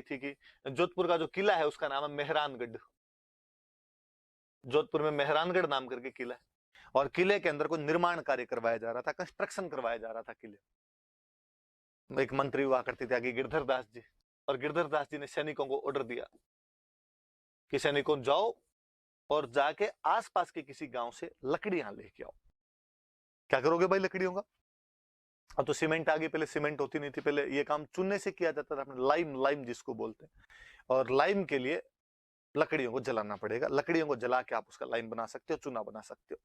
थी कि जोधपुर का जो किला है उसका नाम है मेहरानगढ़। जोधपुर में मेहरानगढ़ नाम करके किला है, और किले के अंदर कोई निर्माण कार्य करवाया जा रहा था, कंस्ट्रक्शन करवाया जा रहा था किले। एक मंत्री हुआ करते थे आगे गिरधर दास जी, और गिरधर दास जी ने सैनिकों को ऑर्डर दिया कि सैनिकों जाओ और जाके आसपास के किसी गांव से लकड़ियां लेके आओ। क्या करोगे भाई लकड़ियों का? अब तो सीमेंट आ गई, पहले सीमेंट होती नहीं थी, पहले ये काम चुनने से किया जाता था, अपने लाइम, लाइम जिसको बोलते हैं। और लाइम के लिए लकड़ियों को जलाना पड़ेगा, लकड़ियों को जला के आप उसका लाइम बना सकते हो, चूना बना सकते हो।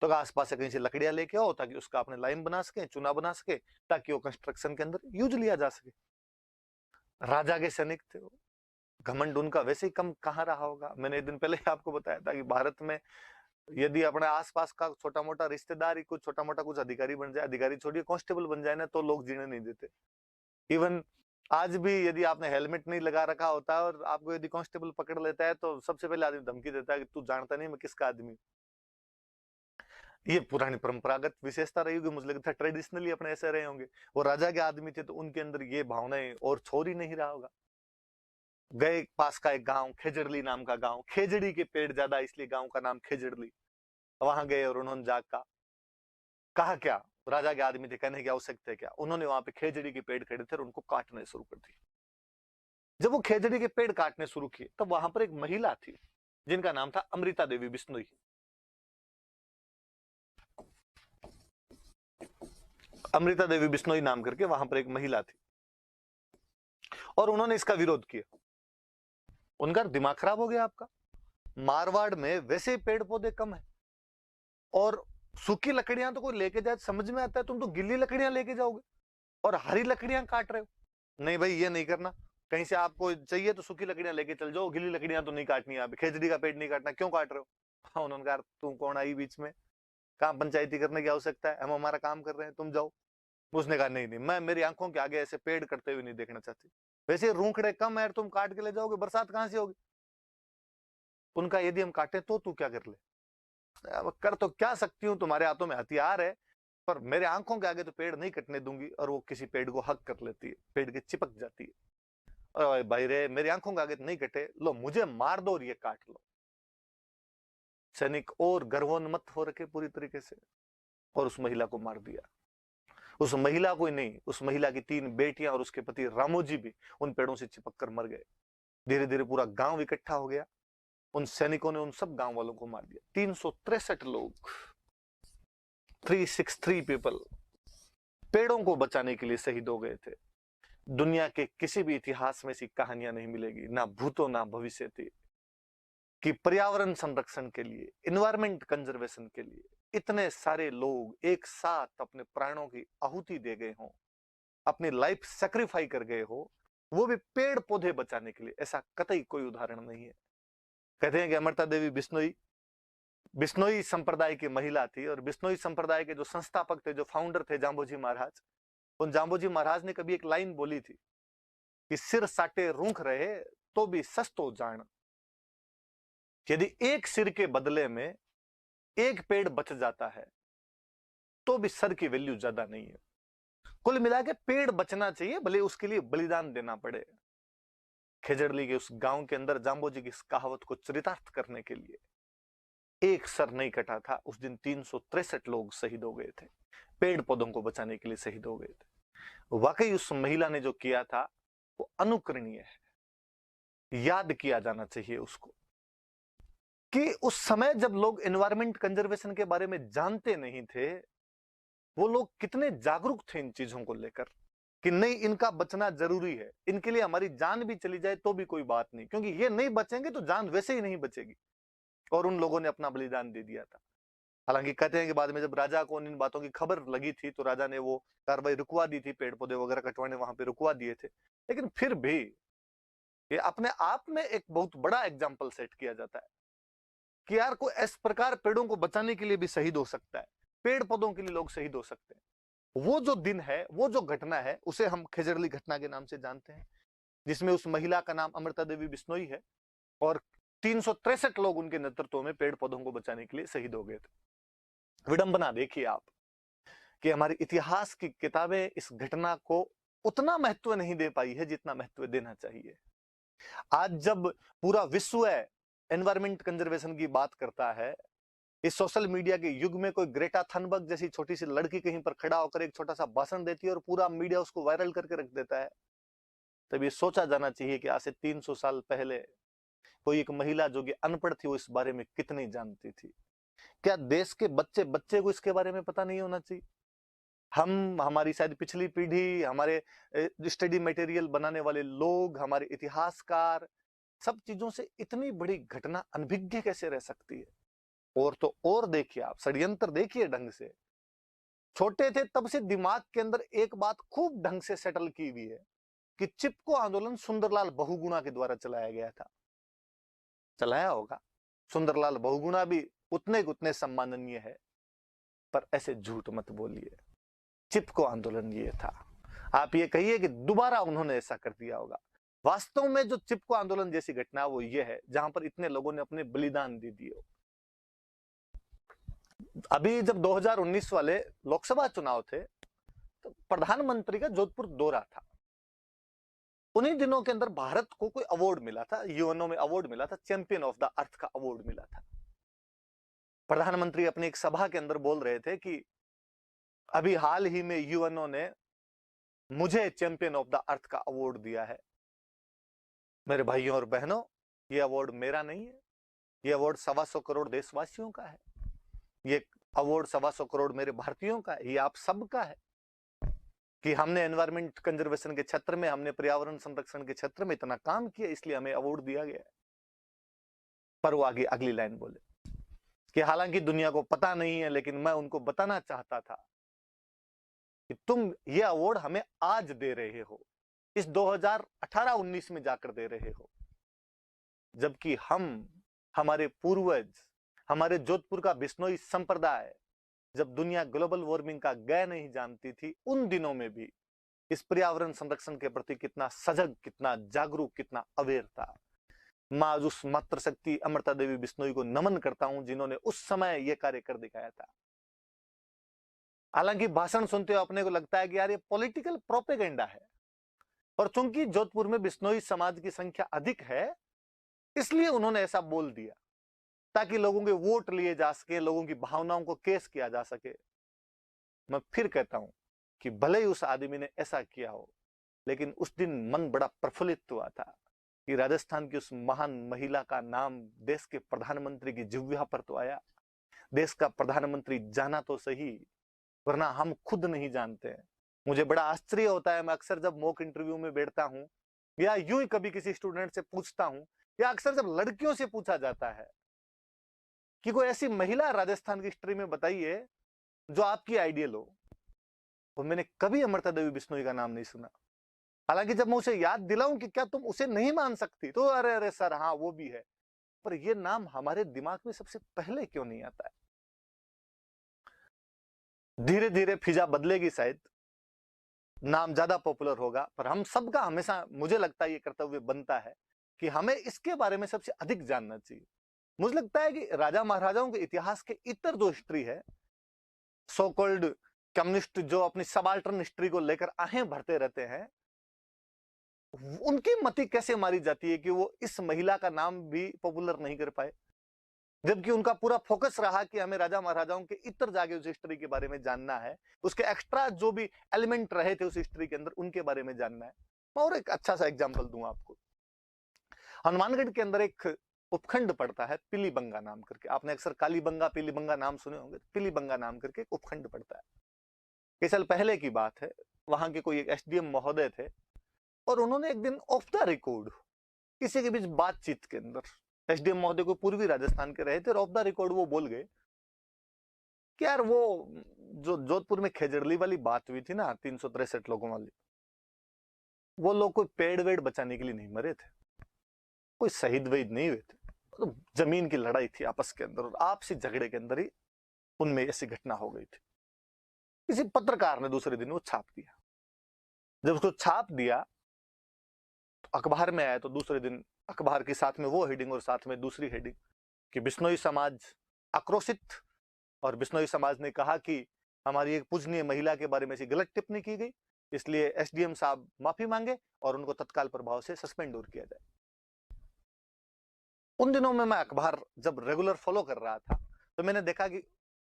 तो आसपास से कहीं से लकड़ियां लेके आओ ताकि उसका अपने लाइम बना सके, चूना बना सके, ताकि वो कंस्ट्रक्शन के अंदर यूज लिया जा सके। राजा के सैनिक थे वो, घमंड उनका वैसे ही कम कहाँ रहा होगा। मैंने एक दिन पहले आपको बताया था कि भारत में यदि अपने आसपास का छोटा मोटा रिश्तेदार ही कुछ छोटा मोटा कुछ अधिकारी बन जाए, अधिकारी छोड़िए कांस्टेबल बन जाए ना, तो लोग जीने नहीं देते। इवन आज भी यदि आपने हेलमेट नहीं लगा रखा होता है और आपको यदि कांस्टेबल पकड़ लेता है तो सबसे पहले आदमी धमकी देता है कि तू जानता नहीं मैं किसका आदमी। ये पुरानी परंपरागत विशेषता रही होगी, मुझे लगता है ट्रेडिशनली अपने ऐसे रहे होंगे। वो राजा के आदमी थे तो उनके अंदर ये भावनाएं और छोड़ ही नहीं रहा होगा। गए पास का एक गांव, खेजड़ली नाम का गांव, खेजड़ी के पेड़ ज्यादा इसलिए गांव का नाम खेजड़ली। वहां गए और उन्होंने जाकर कहा क्या, राजा के आदमी थे, कहने की आवश्यकता है क्या, उन्होंने वहां पे खेजड़ी के पेड़ खड़े थे और उनको काटने शुरू कर दिए। जब वो खेजड़ी के पेड़ काटने शुरू किए तब वहां पर एक महिला थी जिनका नाम था अमृता देवी बिश्नोई। अमृता देवी बिश्नोई नाम करके वहां पर एक महिला थी, और उन्होंने इसका विरोध किया। उनका दिमाग खराब हो गया आपका। मारवाड़ में वैसे पेड़ पौधे कम है, और सूखी लकड़ियां तो कोई लेके जाए समझ में आता है, तुम तो गिल्ली लकड़ियां लेके जाओगे और हरी लकड़ियां काट रहे हो। नहीं भाई ये नहीं करना, कहीं से आपको चाहिए तो सूखी लकड़ियां लेके चल जाओ, गिल्ली लकड़ियां तो नहीं काटनी, आप खेजड़ी का पेड़ नहीं काटना, क्यों काट रहे हो? हाँ, उन्होंने कहा तुम कौन आई बीच में, काम पंचायती करने की आवश्यकता है, हम हमारा काम कर रहे हैं, तुम जाओ। उसने कहा नहीं नहीं, मैं मेरी आंखों के आगे ऐसे पेड़ करते हुए नहीं देखना चाहती, वैसे रूखड़े कम है, तुम काट के ले जाओगे, बरसात कहां से होगी। उनका यदि हम काटे तो तू क्या कर ले? अब कर तो क्या सकती हूँ, तुम्हारे हाथों में हथियार है, पर मेरे आंखों के आगे तो पेड़ नहीं कटने दूंगी। और वो किसी पेड़ को हक कर लेती है, पेड़ के चिपक जाती है, और भाई रे मेरी आंखों के आगे तो नहीं कटे, लो मुझे मार दो और ये काट लो। सैनिक और गर्वोन्मत्त हो रखे पूरी तरीके से, और उस महिला को मार दिया। उस महिला को ही नहीं, उस महिला की 3 बेटियां और उसके पति रामोजी भी उन पेड़ों से चिपक कर मर गए। धीरे धीरे पूरा गांव इकट्ठा हो गया, उन सैनिकों ने उन सब गांव वालों को मार दिया। 363 लोग, 363 पीपल पेड़ों को बचाने के लिए शहीद हो गए थे। दुनिया के किसी भी इतिहास में ऐसी कहानियां नहीं मिलेगी, ना भूतो ना भविष्य थी, कि पर्यावरण संरक्षण के लिए, इन्वायरमेंट कंजर्वेशन के लिए इतने सारे लोग एक साथ अपने प्राणों की आहुति दे गए हों, अपनी लाइफ सेक्रीफाई कर गए हो, वो भी पेड़ पौधे बचाने के लिए। ऐसा कतई कोई उदाहरण नहीं है। कहते हैं कि अमृता देवी बिश्नोई बिश्नोई संप्रदाय की महिला थी, और बिश्नोई संप्रदाय के जो संस्थापक थे, जो फाउंडर थे, जाम्बोजी महाराज, उन जाम्बोजी महाराज ने कभी एक लाइन बोली थी कि सिर साटे रूख रहे तो भी सस्तो जान। यदि एक सिर के बदले में एक पेड़ बच जाता है तो भी सर की वैल्यू ज्यादा नहीं है। कुल मिला के पेड़ बचना चाहिए, भले उसके लिए बलिदान देना पड़े। खेजड़ली के उस गांव के अंदर जाम्बोजी की इस कहावत को चरितार्थ करने के लिए एक सर नहीं कटा था। उस दिन 363 लोग शहीद हो गए थे, पेड़ पौधों को बचाने के लिए शहीद हो गए थे। वाकई उस महिला ने जो किया था वो अनुकरणीय है, याद किया जाना चाहिए उसको, कि उस समय जब लोग एनवायरमेंट कंजर्वेशन के बारे में जानते नहीं थे, वो लोग कितने जागरूक थे इन चीजों को लेकर, कि नहीं इनका बचना जरूरी है, इनके लिए हमारी जान भी चली जाए तो भी कोई बात नहीं, क्योंकि ये नहीं बचेंगे तो जान वैसे ही नहीं बचेगी। और उन लोगों ने अपना बलिदान दे दिया था। हालांकि कहते हैं कि बाद में जब राजा को इन बातों की खबर लगी थी तो राजा ने वो कार्रवाई रुकवा दी थी, पेड़ पौधे वगैरह कटवाने वहां पे रुकवा दिए थे। लेकिन फिर भी ये अपने आप में एक बहुत बड़ा एग्जाम्पल सेट किया जाता है कि यार कोई इस प्रकार पेड़ों को बचाने के लिए भी शहीद हो सकता है, पेड़ पौधों के लिए लोग शहीद हो सकते हैं। वो जो दिन है, वो जो घटना है, उसे हम खेजड़ली घटना के नाम से जानते हैं, जिसमें उस महिला का नाम अमृता देवी बिश्नोई है, और 363 लोग उनके नेतृत्व में पेड़ पौधों को बचाने के लिए शहीद हो गए थे। विडंबना देखिए आप कि हमारी इतिहास की किताबें इस घटना को उतना महत्व नहीं दे पाई है जितना महत्व देना चाहिए। आज जब पूरा विश्व एनवायरमेंट कंजर्वेशन की बात करता है, इस सोशल मीडिया के युग में कोई ग्रेटा थनबर्ग जैसी छोटी सी लड़की कहीं पर खड़ा होकर एक छोटा सा भाषण देती है और पूरा मीडिया उसको वायरल करके रख देता है, तब ये सोचा जाना चाहिए कि आज से 300 साल पहले कोई एक महिला जो कि अनपढ़ थी वो इस बारे में कितनी जानती थी। क्या देश के बच्चे बच्चे को इसके बारे में पता नहीं होना चाहिए? हमारी शायद पिछली पीढ़ी, हमारे स्टडी मटेरियल बनाने वाले लोग, हमारे इतिहासकार, सब चीजों से इतनी बड़ी घटना अनभिज्ञ कैसे रह सकती है? और तो और देखिए, आप षड्यंत्र देखिए ढंग से। छोटे थे तब से दिमाग के अंदर एक बात खूब ढंग से सेटल की हुई है कि चिपको आंदोलन सुंदरलाल बहुगुणा के द्वारा चलाया गया था। चलाया होगा, सुंदरलाल बहुगुणा भी उतने सम्माननीय है, पर ऐसे झूठ मत बोलिए। चिपको आंदोलन ये था, आप ये कहिए कि दोबारा उन्होंने ऐसा कर दिया होगा। वास्तव में जो चिपको आंदोलन जैसी घटना वो ये है जहां पर इतने लोगों ने अपने बलिदान दे दिए। अभी जब 2019 वाले लोकसभा चुनाव थे तो प्रधानमंत्री का जोधपुर दौरा था। उन्हीं दिनों के अंदर भारत को कोई अवार्ड मिला था, यूएनओ में अवार्ड मिला था, चैंपियन ऑफ द अर्थ का अवार्ड मिला था। प्रधानमंत्री अपनी एक सभा के अंदर बोल रहे थे कि अभी हाल ही में यूएनओ ने मुझे चैंपियन ऑफ द अर्थ का अवार्ड दिया है। मेरे भाइयों और बहनों, ये अवार्ड मेरा नहीं है, ये अवार्ड 125 करोड़ देशवासियों का है, ये अवार्ड 125 करोड़ मेरे भारतीयों का है, ये आप सबका है कि हमने एनवायरमेंट कंजर्वेशन के क्षेत्र में, हमने पर्यावरण संरक्षण के क्षेत्र में इतना काम किया, इसलिए हमें अवार्ड दिया गया है। पर वो आगे अगली लाइन बोले कि हालांकि दुनिया को पता नहीं है, लेकिन मैं उनको बताना चाहता था कि तुम ये अवार्ड हमें आज दे रहे हो, इस 2018-19 में जाकर दे रहे हो, जबकि हमारे पूर्वज, हमारे जोधपुर का बिश्नोई संप्रदाय जब दुनिया ग्लोबल वार्मिंग का ग नहीं जानती थी, उन दिनों में भी इस पर्यावरण संरक्षण के प्रति कितना सजग, कितना जागरूक, कितना अवेयर था। मैं उस मातृशक्ति अमृता देवी बिश्नोई को नमन करता हूं जिन्होंने उस समय यह कार्य कर दिखाया था। हालांकि भाषण सुनते हुए अपने को लगता है कि यार ये पॉलिटिकल प्रोपेगेंडा है, और चूंकि जोधपुर में बिश्नोई समाज की संख्या अधिक है इसलिए उन्होंने ऐसा बोल दिया ताकि लोगों के वोट लिए जा सके, लोगों की भावनाओं को केस किया जा सके। मैं फिर कहता हूं कि भले ही उस आदमी ने ऐसा किया हो, लेकिन उस दिन मन बड़ा प्रफुल्लित हुआ था कि राजस्थान की उस महान महिला का नाम देश के प्रधानमंत्री की जिह्वा पर तो आया। देश का प्रधानमंत्री जाना तो सही, वरना हम खुद नहीं जानते हैं। मुझे बड़ा आश्चर्य होता है, मैं अक्सर जब मॉक इंटरव्यू में बैठता हूं या यूं ही कभी किसी स्टूडेंट से पूछता हूं, या अक्सर जब लड़कियों से पूछा जाता है कि कोई ऐसी महिला राजस्थान की हिस्ट्री में बताइए जो आपकी आइडियल हो, तो मैंने कभी अमृता देवी बिश्नोई का नाम नहीं सुना। हालांकि जब मैं उसे याद दिलाऊं कि क्या तुम उसे नहीं मान सकती, तो अरे अरे सर हाँ वो भी है, पर यह नाम हमारे दिमाग में सबसे पहले क्यों नहीं आता है? धीरे धीरे फिजा बदलेगी, शायद नाम ज्यादा पॉपुलर होगा, पर हम सबका हमेशा, मुझे लगता है, ये कर्तव्य बनता है कि हमें इसके बारे में सबसे अधिक जानना चाहिए। मुझे लगता है कि राजा महाराजाओं के इतिहास के इतर जो हिस्ट्री है, सो कॉल्ड कम्युनिस्ट जो अपनी सबाल्टर्न हिस्ट्री को लेकर आहें भरते रहते हैं, उनकी मति कैसे मारी जाती है कि वो इस महिला का नाम भी पॉपुलर नहीं कर पाए, जबकि उनका पूरा फोकस रहा कि हमें राजा महाराजाओं के इतर जागे उस हिस्ट्री के बारे में जानना है, उसके एक्स्ट्रा जो भी एलिमेंट रहे थे उस हिस्ट्री के अंदर उनके बारे में जानना है। मैं और एक अच्छा सा एग्जांपल दूं आपको। हनुमानगढ़ के अंदर एक उपखंड पड़ता है पीलीबंगा नाम करके, आपने अक्सर कालीबंगा पीलीबंगा नाम सुने होंगे, पीलीबंगा नाम करके एक उपखंड पड़ता है। कई साल पहले की बात है, वहां के कोई एक एसडीएम महोदय थे और उन्होंने एक दिन ऑफ द रिकॉर्ड किसी के बीच बातचीत के अंदर, एसडीएम महोदय को पूर्वी राजस्थान के रहे थे, और ऑफ द रिकॉर्ड वो बोल गए कि यार वो जो जोधपुर में खेजड़ली वाली बात हुई थी ना, 363 लोगों वाली, वो लोग कोई पेड़ वेड़ बचाने के लिए नहीं मरे थे, कोई शहीद वहीद नहीं हुए थे, तो जमीन की लड़ाई थी आपस के अंदर, और आपसी झगड़े के अंदर ही उनमें ऐसी घटना हो गई थी। किसी पत्रकार ने दूसरे दिन वो छाप दिया। जब उसको छाप दिया तो अखबार में आया, तो दूसरे दिन अखबार के साथ में वो हेडिंग और साथ में दूसरी हेडिंग कि बिश्नोई समाज आक्रोशित, और बिश्नोई समाज ने कहा कि हमारी एक पूजनीय महिला के बारे में ऐसी गलत टिप्पणी की गई, इसलिए एसडीएम साहब माफी मांगे और उनको तत्काल प्रभाव से सस्पेंड और किया जाए। उन दिनों में मैं अखबार जब रेगुलर फॉलो कर रहा था तो मैंने देखा कि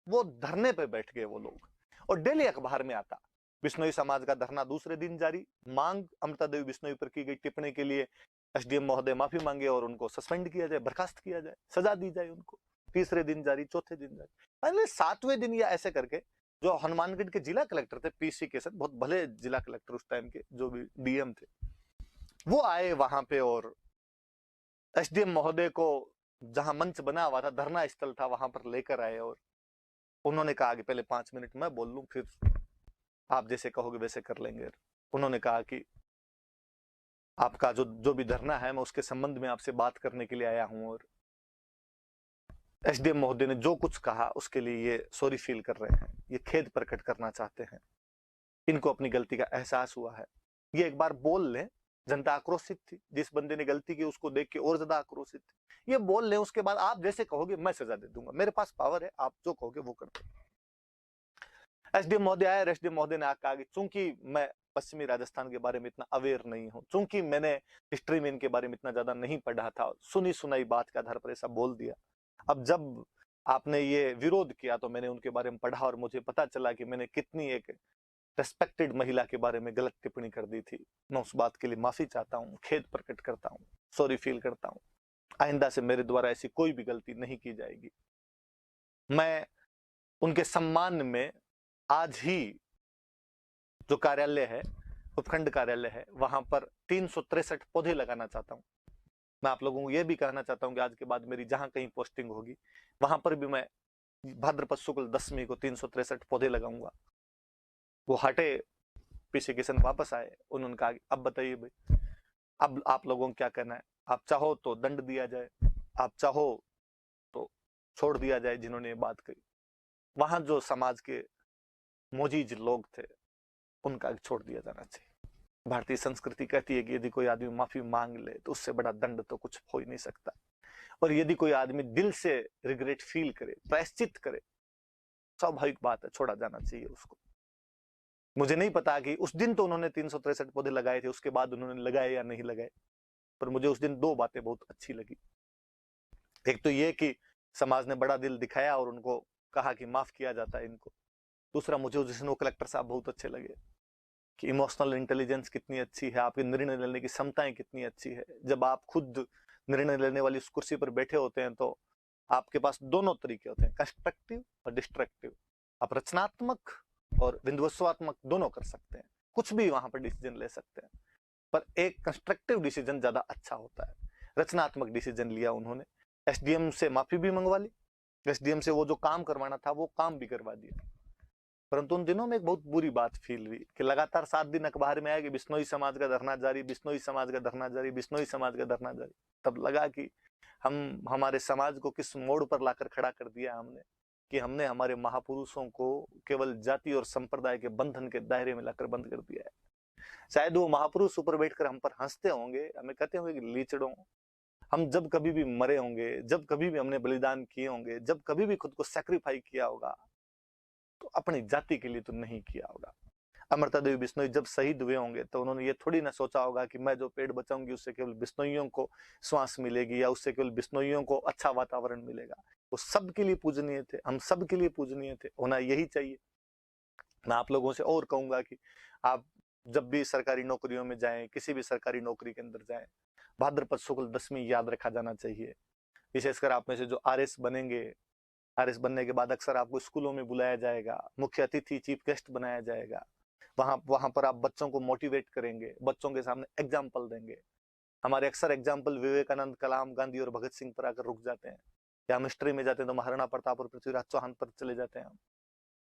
वो धरने पे बैठ गए वो लोग, और डेली अखबार में आता बिश्नोई समाज का धरना दूसरे दिन जारी, मांग अमृता देवी बिश्नोई पर की गई टिप्पणी के लिए एसडीएम महोदय माफी मांगे और उनको सस्पेंड किया जाए, बर्खास्त किया जाए, सजा दी जाए उनको। तीसरे दिन जारी, चौथे दिन जारी, पहले सातवें दिन या ऐसे करके जो हनुमानगढ़ के जिला कलेक्टर थे पीसी के साथ, बहुत भले जिला कलेक्टर उस टाइम के, जो भी डीएम थे, वो आए वहां पे और एसडीएम महोदय को जहां मंच बना हुआ था, धरना स्थल था, वहां पर लेकर आए और उन्होंने कहा कि पहले 5 मिनट मैं बोल लूं, फिर आप जैसे कहोगे वैसे कर लेंगे। उन्होंने कहा कि आपका जो जो भी धरना है मैं उसके संबंध में आपसे बात करने के लिए आया हूं, और एसडीएम महोदय ने जो कुछ कहा उसके लिए ये सॉरी फील कर रहे हैं, ये खेद प्रकट करना चाहते हैं, इनको अपनी गलती का एहसास हुआ है, ये एक बार बोल लें। जनता आक्रोशित थी, जिस बंदे ने गलती की उसको देख के और ज्यादा आक्रोशित थी, ये बोल लें, उसके बाद आप जैसे कहोगे मैं सजा दे दूंगा, मेरे पास पावर है, आप जो कहोगे वो कर दो। एसडीएम महोदय आए, एसडीएम महोदय ने कहा कि चूंकि मैं पश्चिमी राजस्थान के बारे में इतना अवेयर नहीं हूं, चूंकि मैंने हिस्ट्री में इनके बारे में इतना ज्यादा नहीं पढ़ा था, सुनी सुनाई बात के आधार पर ऐसा बोल दिया। अब जब आपने ये विरोध किया तो मैंने उनके बारे में पढ़ा और मुझे पता चला कि मैंने कितनी एक रेस्पेक्टेड महिला के बारे में गलत टिप्पणी कर दी थी। मैं उस बात के लिए माफी चाहता हूँ, खेद प्रकट करता हूँ, सॉरी फील करता हूँ, आइंदा से मेरे द्वारा ऐसी कोई भी गलती नहीं की जाएगी। मैं उनके सम्मान में आज ही जो कार्यालय है, उपखंड कार्यालय है, वहां पर 363 पौधे लगाना चाहता हूं। मैं आप लोगों को यह भी कहना चाहता हूं कि आज के बाद मेरी जहां कहीं पोस्टिंग होगी वहां पर भी मैं भाद्रपद शुक्ल 10वीं को 363 पौधे लगाऊंगा। वो हटे, पीसी किशन वापस आए, उन्होंने कहा अब बताइए भाई, अब आप लोगों को क्या कहना है, आप चाहो तो दंड दिया जाए, आप चाहो तो छोड़ दिया जाए। जिन्होंने ये बात कही, वहां जो समाज के मोजीज लोग थे उनका छोड़ दिया जाना चाहिए। भारतीय संस्कृति कहती है कि यदि कोई आदमी माफी मांग ले तो उससे बड़ा दंड तो कुछ हो ही नहीं सकता, और यदि कोई आदमी दिल से रिग्रेट फील करे, प्रायश्चित करे, स्वाभाविक बात है, छोड़ा जाना चाहिए उसको। मुझे नहीं पता कि उस दिन तो उन्होंने 363 पौधे लगाए थे, उसके बाद उन्होंने लगाए या नहीं लगाए, पर मुझे उस दिन दो बातें बहुत अच्छी लगी। एक तो ये कि समाज ने बड़ा दिल दिखाया और उनको कहा कि माफ किया जाता है इनको। दूसरा, मुझे उस दिन वो कलेक्टर साहब बहुत अच्छे लगे कि इमोशनल इंटेलिजेंस कितनी अच्छी है, आपकी निर्णय लेने की क्षमताएं कितनी अच्छी है। जब आप खुद निर्णय लेने वाली उस कुर्सी पर बैठे होते हैं तो आपके पास दोनों तरीके होते हैं, कंस्ट्रक्टिव और डिस्ट्रक्टिव। आप रचनात्मक और विध्वंसात्मक दोनों कर सकते हैं, कुछ भी वहां पर डिसीजन ले सकते हैं, पर एक कंस्ट्रक्टिव डिसीजन ज्यादा अच्छा होता है। रचनात्मक डिसीजन लिया उन्होंने, एसडीएम से माफी भी मंगवा ली, एसडीएम से वो जो काम करवाना था वो काम भी करवा दिया। परंतु उन दिनों में एक बहुत बुरी बात फील हुई कि लगातार 7 दिन अखबार में आया कि बिश्नोई समाज का धरना जारी, बिश्नोई समाज का धरना जारी, बिश्नोई समाज का धरना जारी। तब लगा कि हम हमारे समाज को किस मोड़ पर लाकर खड़ा कर दिया हमने, कि हमने हमारे महापुरुषों को केवल जाति और संप्रदाय के बंधन के दायरे में लाकर बंद कर दिया है। शायद वो महापुरुष ऊपर बैठकर हम पर हंसते होंगे, हमें कहते होंगे कि लीचड़ों, हम जब कभी भी मरे होंगे, जब कभी भी हमने बलिदान किए होंगे, जब कभी भी खुद को सैक्रिफाई किया होगा तो अपनी जाति के लिए तो नहीं किया होगा। अमृता देवी बिश्नोई जब शहीद हुए होंगे तो उन्होंने ये थोड़ी ना सोचा होगा कि मैं जो पेड़ बचाऊंगी उससे केवल बिश्नोइयों को श्वास मिलेगी या उससे केवल बिश्नोइयों को अच्छा वातावरण मिलेगा। वो सबके लिए पूजनीय थे, हम सबके लिए पूजनीय थे, होना यही चाहिए। मैं आप लोगों से और कहूंगा कि आप जब भी सरकारी नौकरियों में जाएं, किसी भी सरकारी नौकरी के अंदर जाएं, भाद्रपद शुक्ल 10वीं याद रखा जाना चाहिए। विशेषकर आप में से जो आरएस बनेंगे, आरएस बनने के बाद अक्सर आपको स्कूलों में बुलाया जाएगा, मुख्य अतिथि चीफ गेस्ट बनाया जाएगा, वहां पर आप बच्चों को मोटिवेट करेंगे, बच्चों के सामने एग्जाम्पल देंगे। हमारे अक्सर एग्जाम्पल विवेकानंद, कलाम, गांधी और भगत सिंह पर आकर रुक जाते हैं, या हम हिस्ट्री में जाते हैं तो महाराणा प्रताप और पृथ्वीराज चौहान पर चले जाते हैं।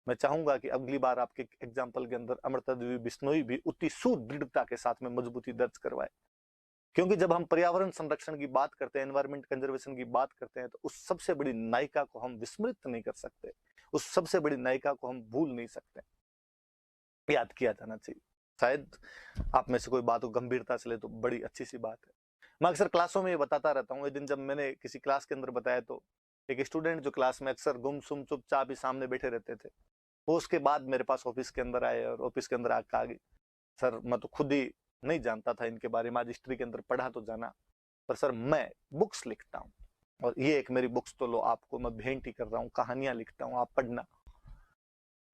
मैं चाहूंगा कि अगली बार आपके एग्जाम्पल के अंदर अमृता देवी बिश्नोई भी उतनी सुदृढ़ता के साथ में मजबूती दर्ज करवाए, क्योंकि जब हम पर्यावरण संरक्षण की बात करते हैं, एनवायरमेंट कंजर्वेशन की बात करते हैं, तो उस सबसे बड़ी नायिका को हम विस्मृत नहीं कर सकते, उस सबसे बड़ी नायिका को हम भूल नहीं सकते, याद किया जाना चाहिए। शायद आप में से कोई बात को गंभीरता से ले तो बड़ी अच्छी सी बात है। मैं अक्सर क्लासों में ये बताता रहता हूँ। एक दिन जब मैंने किसी क्लास के अंदर बताया तो एक स्टूडेंट जो क्लास में अक्सर गुमसुम चुपचाप ही सामने बैठे रहते थे, वो उसके बाद मेरे पास ऑफिस के अंदर आए और ऑफिस के अंदर आकर आ गई, सर मैं तो खुद ही नहीं जानता था इनके बारे में, आज हिस्ट्री के अंदर पढ़ा तो जाना, पर सर मैं बुक्स लिखता हूँ, और ये एक मेरी बुक्स तो लो, आपको मैं भेंट ही कर रहा हूँ, कहानियां लिखता हूँ, आप पढ़ना।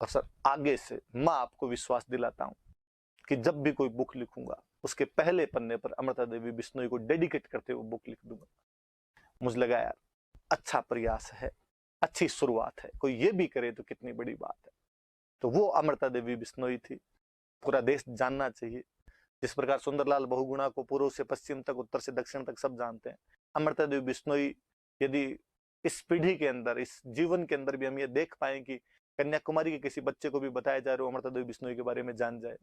और सर आगे से मैं आपको विश्वास दिलाता हूँ कि जब भी कोई बुक लिखूंगा उसके पहले पन्ने पर अमृता देवी बिश्नोई को डेडिकेट करते हुए बुक लिख दूंगा। मुझे लगा यार अच्छा प्रयास है, अच्छी शुरुआत है, कोई ये भी करे तो कितनी बड़ी बात है। तो वो अमृता देवी बिश्नोई थी, पूरा देश जानना चाहिए। जिस प्रकार सुंदरलाल बहुगुणा को पूर्व से पश्चिम तक, उत्तर से दक्षिण तक सब जानते हैं, अमृता देवी बिश्नोई यदि इस पीढ़ी के अंदर, इस जीवन के अंदर भी हम ये देख पाए कि कन्याकुमारी के किसी बच्चे को भी बताया जा रहा है अमृता देवी बिश्नोई के बारे में जान जाए,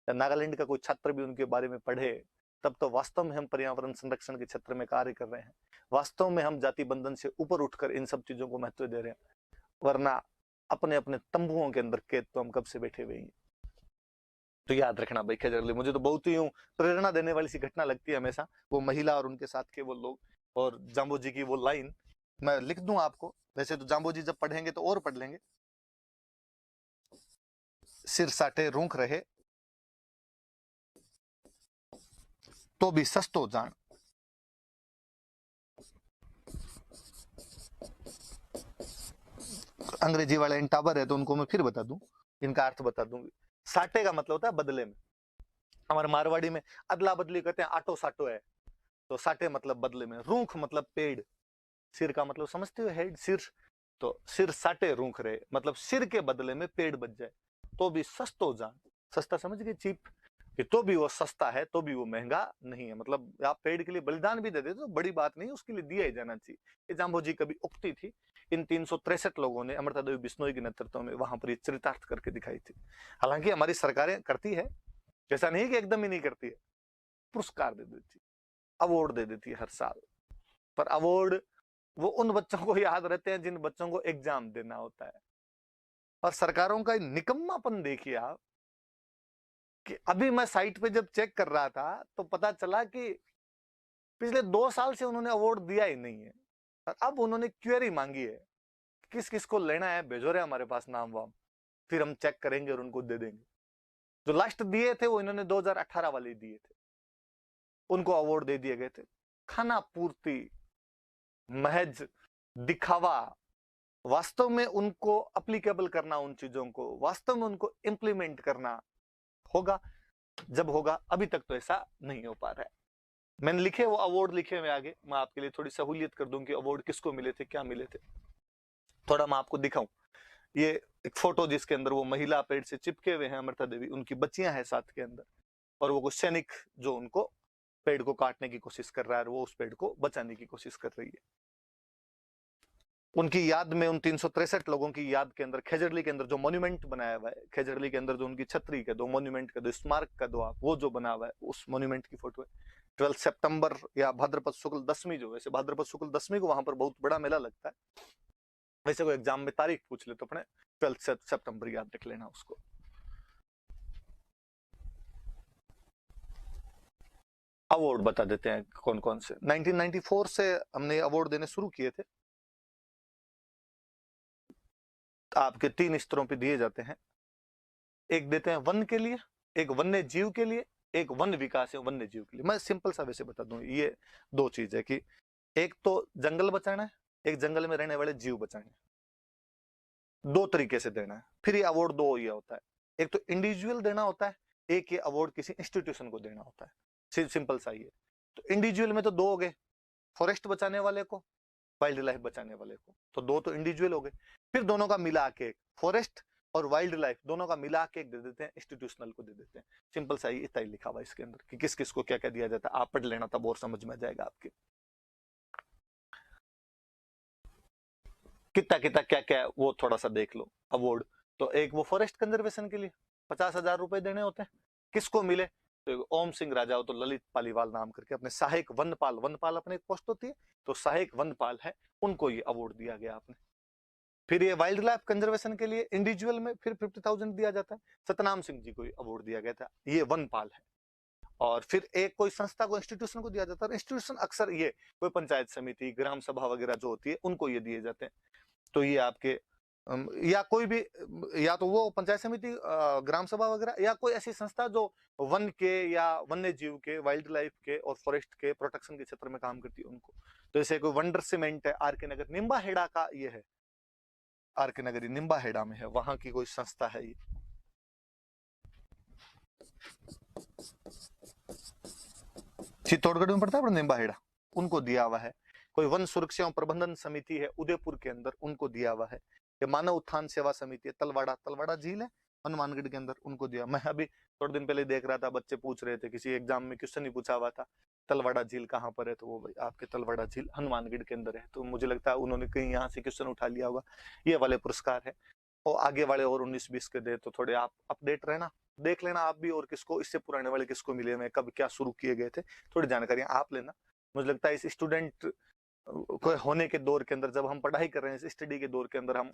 या नागालैंड का कोई छात्र भी उनके बारे में पढ़े, तब तो वास्तव में हम पर्यावरण संरक्षण के क्षेत्र में कार्य कर रहे हैं, वास्तव में हम जाति बंधन से ऊपर उठकर इन सब चीजों को महत्व दे रहे हैं। वरना अपने अपने तंबुओं के अंदर कैद तो हम कब से बैठे हुए हैं। तो याद रखना भाई खजरली, मुझे तो बहुत ही प्रेरणा देने वाली सी घटना लगती है हमेशा, वो महिला और उनके साथ के वो लोग, और जाम्बो जी की वो लाइन मैं लिख दूं आपको। वैसे तो जाम्बो जी जब पढ़ेंगे तो और पढ़ लेंगे। सिर साटे रूंख रहे तो भी सस्तो जान, अंग्रेजी वाले इंटावर है तो उनको मैं फिर बता दूं, इनका अर्थ बता दूंगी। साटे का मतलब होता है बदले में, हमारे मारवाड़ी में अदला बदली कहते हैं, आटो साटो है, तो साटे मतलब बदले में, रूंख मतलब पेड़, सिर का मतलब समझते हो हेड, सिर, तो सिर साटे रूंख रहे मतलब सिर के बदले में पेड़ बच जाए, तो भी सस्तो जान, सस्ता समझ गए, चीप, कि तो भी वो सस्ता है, तो भी वो महंगा नहीं है, मतलब आप पेड़ के लिए बलिदान भी दे देते तो बड़ी बात नहीं, उसके लिए दिया ही जाना चाहिए। ये जाम्बो जी कभी उक्ति थी, इन 363 लोगों ने अमृता देवी बिश्नोई के नेतृत्व में वहां पर चरितार्थ करके दिखाई थी। हालांकि हमारी सरकारें करती है, ऐसा नहीं कि एकदम ही नहीं करती है, पुरस्कार दे देती, अवार्ड दे देती है हर साल, पर अवार्ड वो उन बच्चों को याद रहते हैं जिन बच्चों को एग्जाम देना होता है। और सरकारों का निकम्मापन देखिए आप, कि अभी मैं साइट पे जब चेक कर रहा था तो पता चला कि पिछले 2 साल से उन्होंने अवार्ड दिया ही नहीं है, और अब उन्होंने क्वेरी मांगी है, किस किस को लेना है, भेजो रहे हमारे पास नाम वाम, फिर हम चेक करेंगे और उनको दे देंगे। जो लास्ट दिए थे वो इन्होंने 2018 वाले दिए थे, उनको अवार्ड दे दिए गए थे। खाना पूर्ति, महज दिखावा, वास्तव में उनको अप्लीकेबल करना, उन चीजों को वास्तव में उनको इंप्लीमेंट करना होगा, जब होगा, अभी तक तो ऐसा नहीं हो पा रहा है। मैंने लिखे वो अवार्ड लिखे हुए आगे, मैं आपके लिए थोड़ी सहूलियत कर दूं कि अवार्ड किसको मिले थे, क्या मिले थे, थोड़ा मैं आपको दिखाऊं। ये एक फोटो जिसके अंदर वो महिला पेड़ से चिपके हुए हैं अमृता देवी, उनकी बच्चियां हैं साथ के अंदर, और वो कुछ सैनिक जो उनको पेड़ को काटने की कोशिश कर रहा है, वो उस पेड़ को बचाने की कोशिश कर रही है। उनकी याद में, उन 363 लोगों की याद के अंदर खेजड़ली के अंदर जो मॉन्यूमेंट बनाया हुआ है, खेजड़ली के अंदर जो उनकी छतरी का दो मॉन्यूमेंट का दो स्मारक का दो आप, वो जो बना हुआ है उस मॉन्यूमेंट की फोटो है। 12 सितंबर या भाद्रपद शुक्ल दशमी, जो वैसे भाद्रपद शुक्ल दशमी को वहां पर बहुत बड़ा मेला लगता है, वैसे कोई एग्जाम में तारीख पूछ ले तो अपने 12 सितंबर याद रख लेना उसको। अवार्ड बता देते हैं कौन कौन से। 1994 से हमने अवार्ड देने शुरू किए थे, आपके 3 स्तरों पे दिए जाते हैं। एक देते हैं वन के लिए, एक वन्य जीव के लिए, एक वन विकास है वन्य जीव के लिए। मैं सिंपल सा वैसे बता दूं, ये 2 चीज है कि एक तो जंगल बचाना है, एक जंगल में रहने वाले जीव बचाने, 2 तरीके से देना है। फिर ये अवार्ड 2 ये होता है, एक तो इंडिविजुअल देना होता है, एक ये अवार्ड किसी इंस्टीट्यूशन को देना होता है, सिंपल सा ही है। तो इंडिविजुअल में तो 2 हो गए, फॉरेस्ट बचाने वाले को, वाइल्ड लाइफ बचाने वाले को, तो 2 तो इंडिविजुअल हो गए। फिर दोनों का मिला के, फॉरेस्ट और वाइल्ड लाइफ दोनों का मिला के एक दे देते हैं, इंस्टीट्यूशनल को दे देते हैं। सिंपल सा ही इतना ही लिखा हुआ इसके अंदर कि किस किस को क्या क्या दिया जाता है, आप पढ़ लेना तब और समझ में आ जाएगा आपके, कितना कितना क्या क्या वो थोड़ा सा देख लो। अवार्ड तो एक वो फॉरेस्ट कंजर्वेशन के लिए 50,000 रुपए देने होते हैं, किसको मिले, तो ओम सिंह राजा हो तो ललित पालीवाल नाम करके अपने सहायक वनपाल, वनपाल अपने एक पोस्ट होती है, तो सहायक वनपाल है, उनको ये अवार्ड दिया गया आपने। फिर ये वाइल्ड लाइफ कंजर्वेशन के लिए इंडिविजुअल में फिर 50,000 दिया जाता है, सतनाम सिंह जी को अवार्ड दिया गया था, ये वनपाल है। और फिर एक कोई संस्था को, इंस्टीट्यूशन को दिया जाता है, इंस्टीट्यूशन अक्सर ये कोई पंचायत समिति, ग्राम सभा वगैरह जो होती है उनको ये दिए जाते हैं। तो ये आपके या कोई भी, या तो वो पंचायत समिति, ग्राम सभा वगैरह, या कोई ऐसी संस्था जो वन के या वन्य जीव के, वाइल्ड लाइफ के और फॉरेस्ट के प्रोटेक्शन के क्षेत्र में काम करती है उनको। तो जैसे कोई वंडर सीमेंट है आर के नगर निम्बा हेड़ा का, ये है आर के नगरी निम्बा हेड़ा में है, वहां की कोई संस्था है ये। चित्तौड़गढ़ में पड़ता है निम्बा हेड़ा, उनको दिया हुआ है। कोई वन सुरक्षा एवं प्रबंधन समिति है उदयपुर के अंदर, उनको दिया हुआ है। ये मानव उत्थान सेवा समिति है तलवाड़ा झील है हनुमानगढ़ के अंदर, उनको दिया। मैं अभी थोड़े दिन पहले देख रहा था, बच्चे पूछ रहे थे, किसी एग्जाम में क्वेश्चन ही पूछा हुआ था तलवाड़ा झील कहाँ पर है, तो वो भाई आपके तलवाड़ा झील हनुमानगढ़ के अंदर है। तो मुझे लगता है उन्होंने कहीं यहाँ से क्वेश्चन उठा लिया होगा। ये वाले पुरस्कार है। और आगे वाले और 19-20 के दे तो थोड़े आप अपडेट रहना, देख लेना आप भी, और किसको इससे पुराने वाले किसको मिले हुए, कब क्या शुरू किए गए थे, थोड़ी जानकारियां आप लेना। मुझे लगता है इस स्टूडेंट को होने के दौर के अंदर, जब हम पढ़ाई कर रहे हैं, इस स्टडी के दौर के अंदर हम